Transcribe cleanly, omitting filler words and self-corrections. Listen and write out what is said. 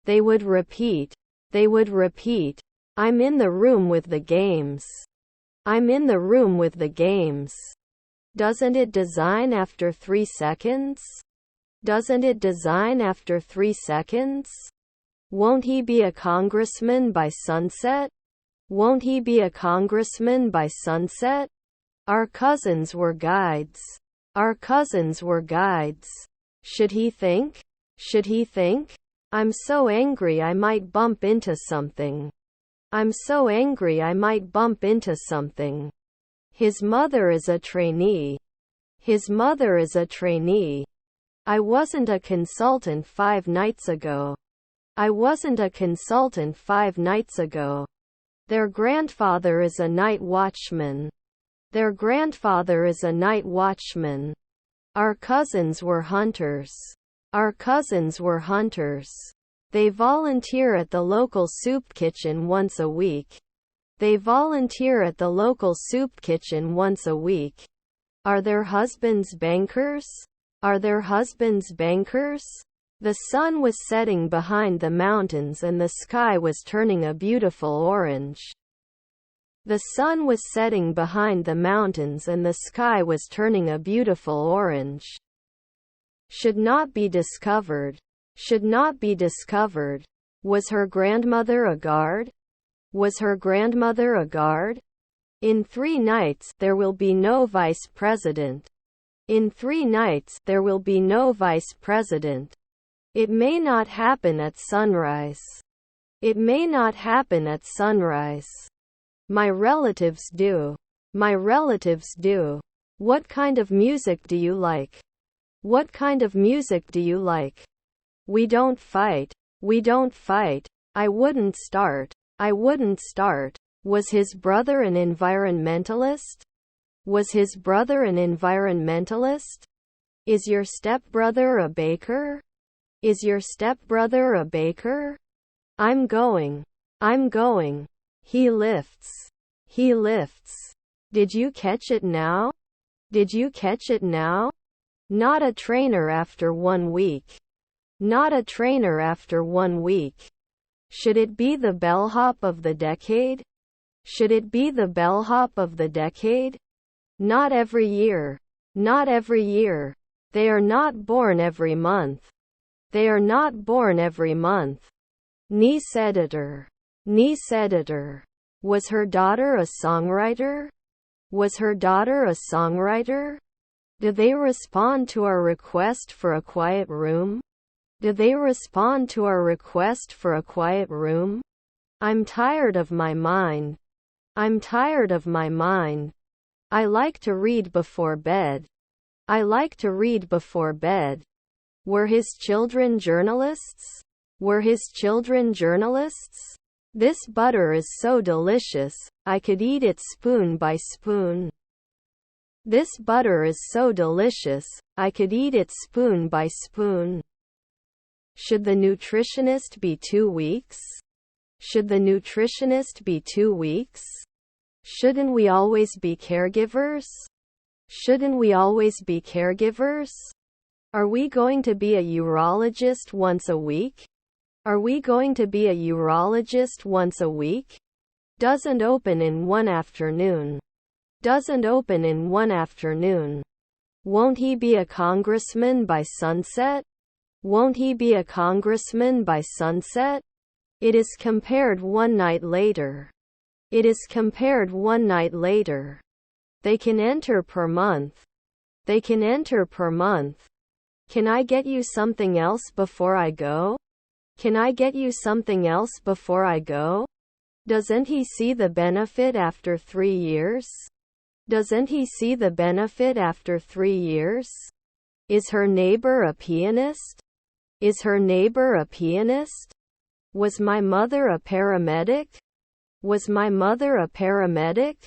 They would repeat. They would repeat. I'm in the room with the games. I'm in the room with the games. Doesn't it design after 3 seconds? Doesn't it design after 3 seconds? Won't he be a congressman by sunset? Won't he be a congressman by sunset? Our cousins were guides. Our cousins were guides. Should he think? Should he think? I'm so angry I might bump into something. I'm so angry I might bump into something. His mother is a trainee. His mother is a trainee. I wasn't a consultant 5 nights ago. I wasn't a consultant 5 nights ago. Their grandfather is a night watchman. Their grandfather is a night watchman. Our cousins were hunters. Our cousins were hunters. They volunteer at the local soup kitchen once a week. They volunteer at the local soup kitchen once a week. Are their husbands bankers? Are their husbands bankers? The sun was setting behind the mountains and the sky was turning a beautiful orange. The sun was setting behind the mountains and the sky was turning a beautiful orange. Should not be discovered. Should not be discovered. Was her grandmother a guard? Was her grandmother a guard? In 3 nights, there will be no vice president. In 3 nights, there will be no vice president. It may not happen at sunrise. It may not happen at sunrise. My relatives do. My relatives do. What kind of music do you like? What kind of music do you like? We don't fight. We don't fight. I wouldn't start. I wouldn't start. Was his brother an environmentalist? Was his brother an environmentalist? Is your stepbrother a baker? Is your stepbrother a baker? I'm going. I'm going. He lifts. He lifts. Did you catch it now? Did you catch it now? Not a trainer after 1 week. Not a trainer after 1 week. Should it be the bellhop of the decade? Should it be the bellhop of the decade? Not every year. Not every year. They are not born every month. They are not born every month. Niece editor. Niece editor. Was her daughter a songwriter? Was her daughter a songwriter? Did they respond to our request for a quiet room? Did they respond to our request for a quiet room? I'm tired of my mind. I'm tired of my mind. I like to read before bed. I like to read before bed. Were his children journalists? Were his children journalists? This butter is so delicious, I could eat it spoon by spoon. This butter is so delicious, I could eat it spoon by spoon. Should the nutritionist be 2 weeks? Should the nutritionist be 2 weeks? Shouldn't we always be caregivers? Shouldn't we always be caregivers? Are we going to be a urologist once a week? Are we going to be a urologist once a week? Doesn't open in 1 afternoon. Doesn't open in 1 afternoon. Won't he be a congressman by sunset? Won't he be a congressman by sunset? It is compared 1 night later. It is compared 1 night later. They can enter per month. They can enter per month. Can I get you something else before I go? Can I get you something else before I go? Doesn't he see the benefit after 3 years? Doesn't he see the benefit after 3 years? Is her neighbor a pianist? Is her neighbor a pianist? Was my mother a paramedic? Was my mother a paramedic?